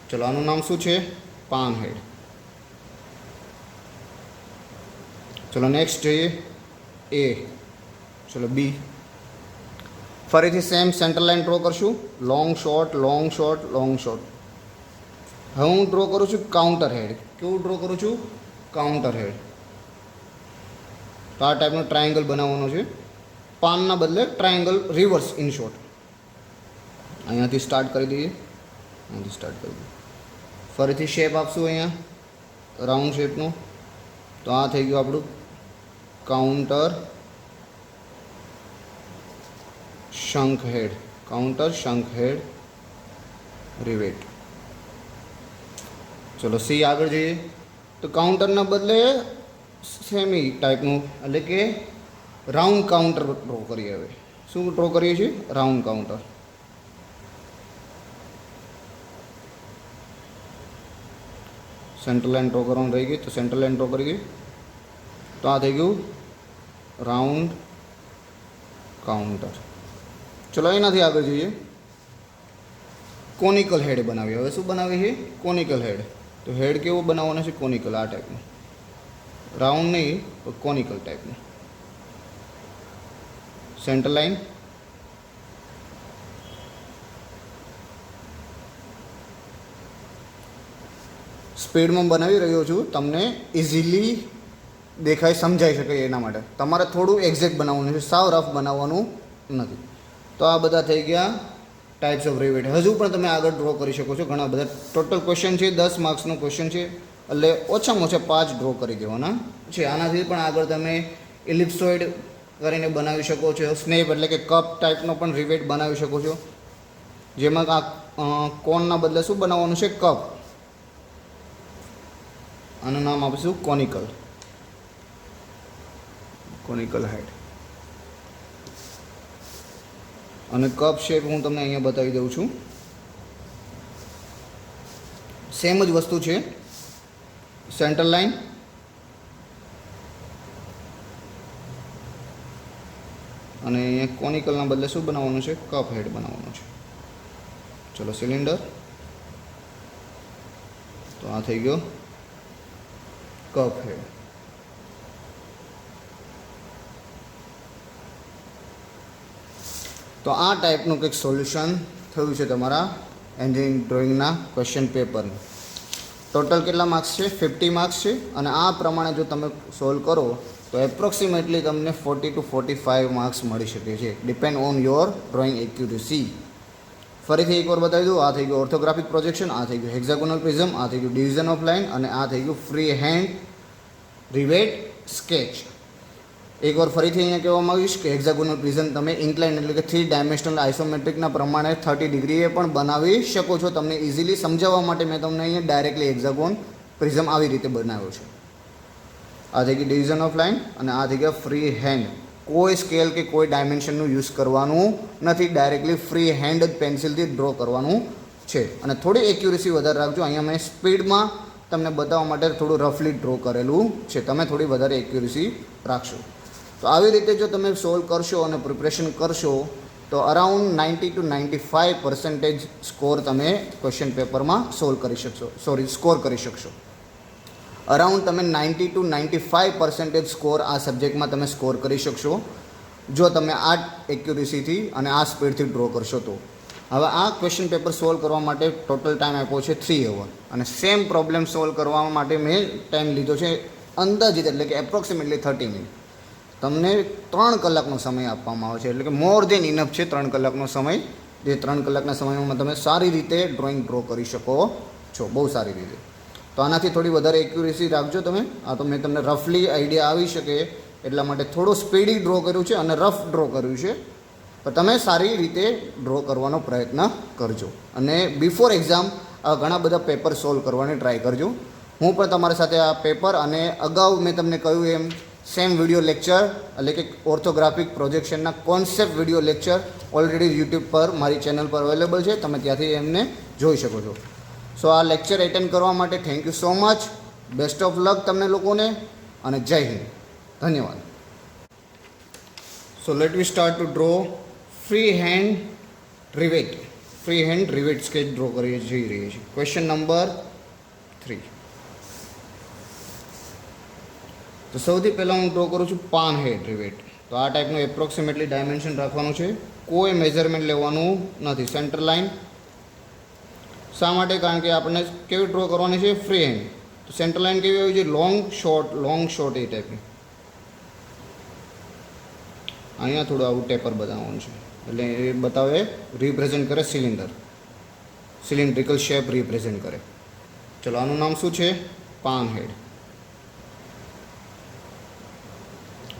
ચલો આનું નામ શું છે? પાન હેડ. ચલો નેક્સ્ટ જોઈએ એ. ચલો બી. ફરીથી સેમ સેન્ટર લાઇન ડ્રો કરશું. Long short. હવે હું ડ્રો કરું છું કાઉન્ટર હેડ. કેવું ડ્રો કરું છું? કાઉન્ટર હેડ. તો આ ટાઈપનો ટ્રાયેંગલ બનાવવાનો છે. પાનના બદલે ટ્રાયેંગલ રિવર્સ ઇન શોર્ટ. અહીંયાથી સ્ટાર્ટ કરી દઈએ. ફરીથી શેપ આપશું અહીંયા રાઉન્ડ શેપનો. તો આ થઈ ગયું આપણું કાઉન્ટર શંખ હેડ રિવેટ. ચલો સી આગળ જઈએ. તો કાઉન્ટરના બદલે સેમી ટાઈપનું એટલે કે રાઉન્ડ કાઉન્ટર ડ્રો કરીએ. હવે શું ડ્રો કરીએ છીએ? Round counter. Centre line draw કરવાનું રહી ગઈ તો સેન્ટર લાઇન ડ્રો કરી ગઈ. તો આ થઈ ગયું રાઉન્ડ કાઉન્ટર. ચલો એનાથી આગળ જઈએ. કોનિકલ હેડ બનાવીએ. હવે શું બનાવીએ છીએ? કોનિકલ હેડ. તો હેડ કેવો બનાવવાનો છે? કોનિકલ. આ ટાઈપનું, રાઉન્ડ નહીં તો કોનિકલ ટાઈપનું. Centre line. સ્પીડમાં બનાવી રહ્યો છું, તમને ઇઝીલી દેખાય, સમજાઈ શકે એના માટે. તમારે થોડું એક્ઝેક્ટ બનાવવાનું છે, સાવ રફ બનાવવાનું નથી. તો આ બધા થઈ ગયા ટાઈપ્સ ઓફ રિવેટ. હજુ પણ તમે આગળ ડ્રો કરી શકો છો ઘણા બધા. ટોટલ ક્વેશ્ચન છે 10 માર્ક્સનો ક્વેશ્ચન છે એટલે ઓછામાં ઓછા 5 ડ્રો કરી દેવાના છે. આનાથી પણ આગળ તમે ઇલિપ્સોઇડ કરીને બનાવી શકો છો. સ્નેપ એટલે કે કપ ટાઈપનો પણ રિવેટ બનાવી શકો છો, જેમાં આ કોનના બદલે શું બનાવવાનું છે? કપ. આનું નામ આપીશું કોનિકલ હેડ. અને કપ શેપ હું તમને અહીંયા બતાવી દઉં છું. સેમ જ વસ્તુ છે. સેન્ટર લાઈન અને અહીંયા કોનિકલના બદલે શું બનાવવાનું છે? કપ હેડ બનાવવાનું છે. ચલો સિલિન્ડર, તો આ થઈ ગયો કપ હેડ. તો આ ટાઈપનું કંઈક સોલ્યુશન થયું છે તમારા એન્જિનિયરિંગ ડ્રોઈંગના ક્વેશ્ચન પેપરનું. ટોટલ કેટલા માર્ક્સ છે? 50 માર્ક્સ છે. અને આ પ્રમાણે જો તમે સોલ્વ કરો તો એપ્રોક્સિમેટલી તમને 40 to 45 માર્ક્સ મળી શકે છે, depend on your drawing accuracy. ફરીથી એકવાર બતાવી દઉં. આ થઈ ગયું ઓર્થોગ્રાફિક પ્રોજેક્શન, આ થઈ ગયું હેક્ઝાગોનલ પ્રિઝમ, આ થઈ ગયું ડિવિઝન ઓફ લાઇન, અને આ થઈ ગયું ફ્રી હેન્ડ રિવેટ સ્કેચ. એકવાર ફરીથી અહીંયા કહેવામાં આવીશ કે હેક્ઝાગોનલ પ્રિઝમ તમે ઇન્ક્લાઇન એટલે કે 3 ડાયમેન્શનલ આઇસોમેટ્રિકના પ્રમાણે 30 ડિગ્રીએ પણ બનાવી શકો છો. તમને ઇઝીલી સમજાવવા માટે મેં તમને અહીંયા ડાયરેક્ટલી હેક્ઝાગોન પ્રિઝમ આવી રીતે બનાવ્યો છે. આ થઈ ગઈ ડિવિઝન ઓફ લાઇન, અને આ થઈ ગયા ફ્રી હેન્ડ. કોઈ સ્કેલ કે કોઈ ડાયમેન્શનનું યુઝ કરવાનું નથી, ડાયરેક્ટલી ફ્રી હેન્ડ જ પેન્સિલથી ડ્રો કરવાનું છે. અને થોડી એક્યુરેસી વધારે રાખજો. અહીંયા મેં સ્પીડમાં તમને બતાવવા માટે થોડું રફલી ડ્રો કરેલું છે, તમે થોડી વધારે એક્યુરેસી રાખશો. તો આવી રીતે જો તમે સોલ્વ કરશો અને પ્રિપરેશન કરશો તો અરાઉન્ડ 90 to 95% સ્કોર તમે ક્વેશ્ચન પેપરમાં સોલ્વ કરી શકશો, સ્કોર કરી શકશો. અરાઉન્ડ તમે 90 to 95% સ્કોર આ સબ્જેક્ટમાં તમે સ્કોર કરી શકશો જો તમે આ એક્યુરેસીથી અને આ સ્પીડથી ડ્રો કરશો તો. હવે આ ક્વેશ્ચન પેપર સોલ્વ કરવા માટે ટોટલ ટાઈમ આપ્યો છે 3 અવર, અને સેમ પ્રોબ્લેમ સોલ્વ કરવા માટે મેં ટાઈમ લીધો છે અંદાજિત એટલે કે એપ્રોક્સિમેટલી 30 મિનિટ. તમને 3 કલાકનો સમય આપવામાં આવે છે, એટલે કે મોર દેન ઇનફ છે 3 કલાકનો સમય. જે 3 કલાકના સમયમાં તમે સારી રીતે ડ્રોઈંગ ડ્રો કરી શકો છો, બહુ સારી રીતે. તો આનાથી થોડી વધારે એક્યુરેસી રાખજો તમે. આ તો મેં તમને રફલી આઈડિયા આવી શકે એટલા માટે થોડું સ્પીડી ડ્રો કર્યું છે અને રફ ડ્રો કર્યું છે, પણ તમે સારી રીતે ડ્રો કરવાનો પ્રયત્ન કરજો. અને બિફોર એક્ઝામ આ ઘણા બધા પેપર સોલ્વ કરવાની ટ્રાય કરજો. હું પણ તમારી સાથે આ પેપર અને અગાઉ મેં તમને કહ્યું એમ સેમ વિડીયો લેક્ચર એટલે કે ઓર્થોગ્રાફિક પ્રોજેક્શનના concept video lecture already YouTube પર મારી ચેનલ પર અવેલેબલ છે, તમે ત્યાંથી એમને જોઈ શકો છો. સો આ લેક્ચર એટેન્ડ કરવા માટે thank you so much. Best of luck તમને લોકોને, અને જય હિન્દ. ધન્યવાદ. સો let we start to draw free hand rivet. Free hand rivet sketch draw કરી જઈ રહી છે. Question number 3. તો સૌથી પહેલાં હું ડ્રો કરું છું પાન હેડ રિવેટ. તો આ ટાઈપનું એપ્રોક્સિમેટલી ડાયમેન્શન રાખવાનું છે, કોઈ મેઝરમેન્ટ લેવાનું નથી. સેન્ટર લાઇન શા માટે? કારણ કે આપણને કેવી ડ્રો કરવાની છે? Free hand. તો સેન્ટર લાઇન કેવી આવી છે? લોંગ શોર્ટ એ ટાઈપની. અહીંયા થોડું આવું ટેપર બનાવવાનું છે, એટલે એ બતાવે રિપ્રેઝેન્ટ કરે સિલિન્ડ્રિકલ શેપ રિપ્રેઝેન્ટ કરે. ચલો આનું નામ શું છે? પાન હેડ.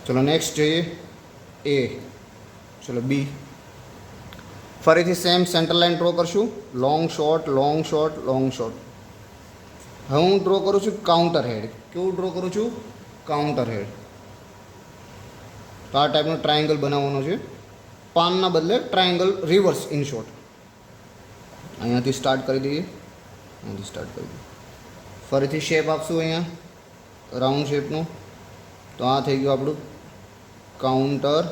ચલો નેક્સ્ટ જોઈએ એ. ચલો બી. ફરીથી સેમ સેન્ટર લાઇન ડ્રો કરશું. Long short. હવે હું ડ્રો કરું છું કાઉન્ટર હેડ. કેવું ડ્રો કરું છું? કાઉન્ટર હેડ. તો આ ટાઈપનો ટ્રાયેંગલ બનાવવાનો છે. પાનના બદલે ટ્રાયેંગલ રિવર્સ ઇન શોર્ટ. અહીંયાથી સ્ટાર્ટ કરી દઈએ. ફરીથી શેપ આપશું અહીંયા રાઉન્ડ શેપનો. તો આ થઈ ગયું આપણું કાઉન્ટર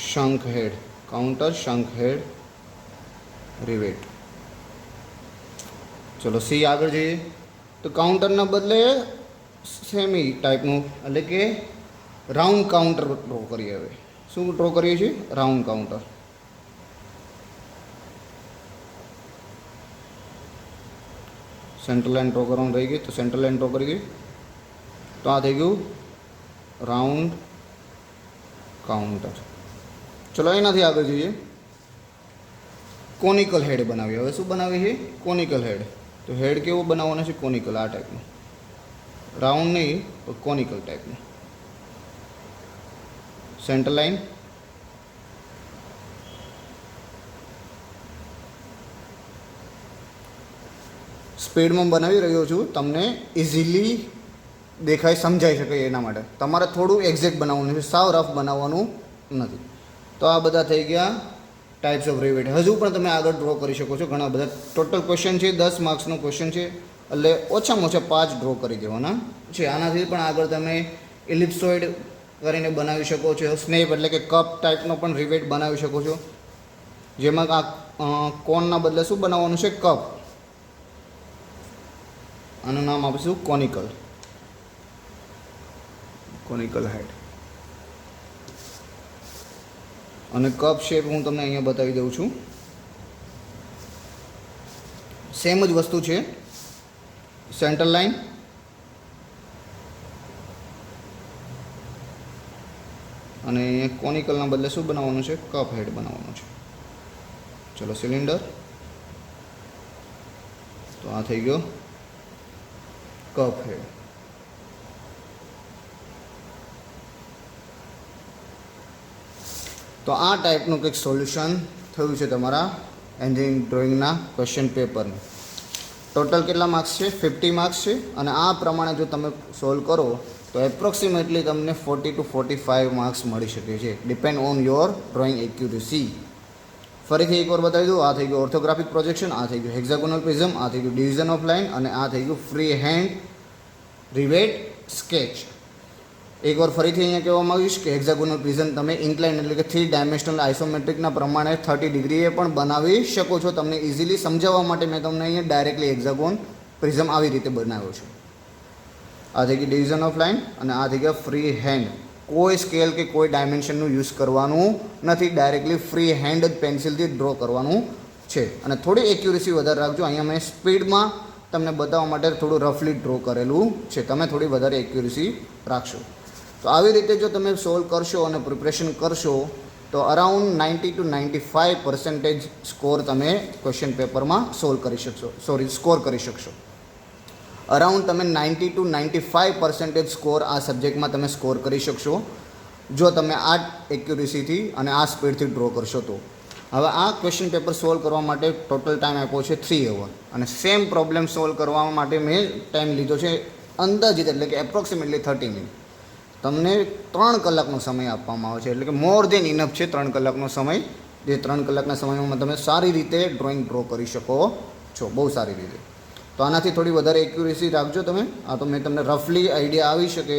શંખ હેડ રિવેટ. ચલો સી આગળ જઈએ. તો કાઉન્ટરના બદલે સેમી ટાઈપનું એટલે કે રાઉન્ડ કાઉન્ટર ડ્રો કરીએ. હવે શું ડ્રો કરીએ છીએ? Round counter. Centre line draw કરવાનું રહી ગઈ, તો સેન્ટર લાઇન ડ્રો કરી ગઈ. તો આ થઈ ગયું રાઉન્ડ કાઉન્ટર. ચલો એનાથી આગળ જઈએ. કોનિકલ હેડ બનાવીએ. હવે શું બનાવીએ છીએ? કોનિકલ હેડ. તો હેડ કેવો બનાવવાનો છે? કોનિકલ. આ ટાઈપનું, રાઉન્ડ નહીં તો કોનિકલ ટાઈપનું. Centre line. સ્પીડમાં બનાવી રહ્યો છું, તમને ઇઝીલી દેખાય, સમજાઈ શકે એના માટે. તમારે થોડું એક્ઝેક્ટ બનાવવાનું છે, સાવ રફ બનાવવાનું નથી. તો આ બધા થઈ ગયા ટાઈપ્સ ઓફ રિવેટ. હજુ પણ તમે આગળ ડ્રો કરી શકો છો. ઘણા બધા ટોટલ ક્વેશ્ચન છે, 10 માર્ક્સનો ક્વેશ્ચન છે, એટલે ઓછામાં ઓછા 5 ડ્રો કરી દેવાના છે. આનાથી પણ આગળ તમે ઇલિપ્સોઇડ કરીને બનાવી શકો છો. સ્નેપ એટલે કે કપ ટાઈપનો પણ રિવેટ બનાવી શકો છો, જેમાં આ કોનના બદલે શું બનાવવાનું છે? કપ. આનું નામ આપીશું કોનિકલ હેડ. અને કપ શેપ હું તમને અહીંયા બતાવી દઉં છું. સેમ જ વસ્તુ છે. સેન્ટર લાઈન, અને કોનિકલના બદલે શું બનાવવાનું છે? કપ હેડ બનાવવાનું છે. ચલો સિલિન્ડર. તો આ થઈ ગયો કપ હેડ. તો આ ટાઈપનું કંઈક સોલ્યુશન થયું છે તમારા એન્જિનિયરિંગ ડ્રોઈંગના ક્વેશ્ચન પેપરનું. ટોટલ કેટલા માર્ક્સ છે? 50 માર્ક્સ છે. અને આ પ્રમાણે જો તમે સોલ્વ કરો તો એપ્રોક્સિમેટલી તમને 40 to 45 માર્ક્સ મળી શકે છે, depend on your drawing accuracy. ફરીથી એકવાર બતાવી દઉં. આ થઈ ગયું ઓર્થોગ્રાફિક પ્રોજેક્શન, આ થઈ ગયું હેક્ઝાગોનલ પ્રિઝમ, આ થઈ ગયું ડિવિઝન ઓફ લાઇન, અને આ થઈ ગયું ફ્રી હેન્ડ રિવેટ સ્કેચ. એકવાર ફરીથી અહીંયા કહેવામાં આવીશ કે હેક્ઝાગોનલ પ્રિઝમ તમે ઇન્ક્લાઇન એટલે કે 3 ડાયમેન્શનલ આઇસોમેટ્રિકના પ્રમાણે 30 ડિગ્રીએ પણ બનાવી શકો છો. તમને ઇઝીલી સમજાવવા માટે મેં તમને અહીંયા ડાયરેક્ટલી હેક્ઝાગોન પ્રિઝમ આવી રીતે બનાવ્યો છે. આ થઈ ગઈ ડિવિઝન ઓફ લાઇન, અને આ થઈ ગયા ફ્રી હેન્ડ. કોઈ સ્કેલ કે કોઈ ડાયમેન્શનનું યુઝ કરવાનું નથી, ડાયરેક્ટલી ફ્રી હેન્ડ જ પેન્સિલથી ડ્રો કરવાનું છે. અને થોડી એક્યુરેસી વધારે રાખજો. અહીંયા મેં સ્પીડમાં તમને બતાવવા માટે થોડું રફલી ડ્રો કરેલું છે, તમે થોડી વધારે એક્યુરેસી રાખશો. તો આવી રીતે જો તમે સોલ્વ કરશો અને પ્રિપરેશન કરશો તો અરાઉન્ડ 90 to 95% સ્કોર તમે ક્વેશ્ચન પેપરમાં સ્કોર કરી શકશો. અરાઉન્ડ તમે 90 to 95% સ્કોર આ સબ્જેક્ટમાં તમે સ્કોર કરી શકશો જો તમે આ એક્યુરેસીથી અને આ સ્પીડથી ડ્રો કરશો તો. હવે આ ક્વેશ્ચન પેપર સોલ્વ કરવા માટે ટોટલ ટાઈમ આપ્યો છે 3 અવર, અને સેમ પ્રોબ્લેમ સોલ્વ કરવા માટે મેં ટાઈમ લીધો છે અંદાજિત એટલે કે એપ્રોક્સિમેટલી 30 મિનિટ. તમને 3 કલાકનો સમય આપવામાં આવે છે, એટલે કે મોર દેન ઇનફ છે 3 કલાકનો સમય. જે 3 કલાકના સમયમાં તમે સારી રીતે ડ્રોઈંગ ડ્રો કરી શકો છો, બહુ સારી રીતે. તો આનાથી થોડી વધારે એક્યુરેસી રાખજો તમે. આ તો મેં તમને રફલી આઈડિયા આવી શકે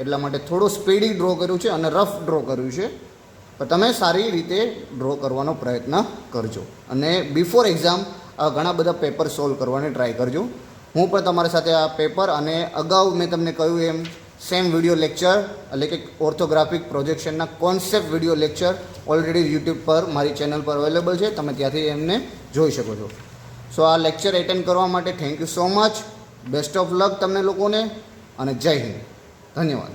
એટલા માટે થોડું સ્પીડી ડ્રો કર્યું છે અને રફ ડ્રો કર્યું છે, પણ તમે સારી રીતે ડ્રો કરવાનો પ્રયત્ન કરજો. અને બિફોર એક્ઝામ આ ઘણા બધા પેપર સોલ્વ કરવાની ટ્રાય કરજો. હું પણ તમારી સાથે આ પેપર અને અગાઉ મેં તમને કહ્યું એમ સેમ વિડીયો લેક્ચર એટલે કે ઓર્થોગ્રાફિક પ્રોજેક્શનના concept video lecture already YouTube પર મારી ચેનલ પર અવેલેબલ છે, તમે ત્યાંથી એમને જોઈ શકો છો. સો આ લેક્ચર એટેન્ડ કરવા માટે thank you so much. Best of luck તમને લોકોને, અને જય હિન્દ. ધન્યવાદ.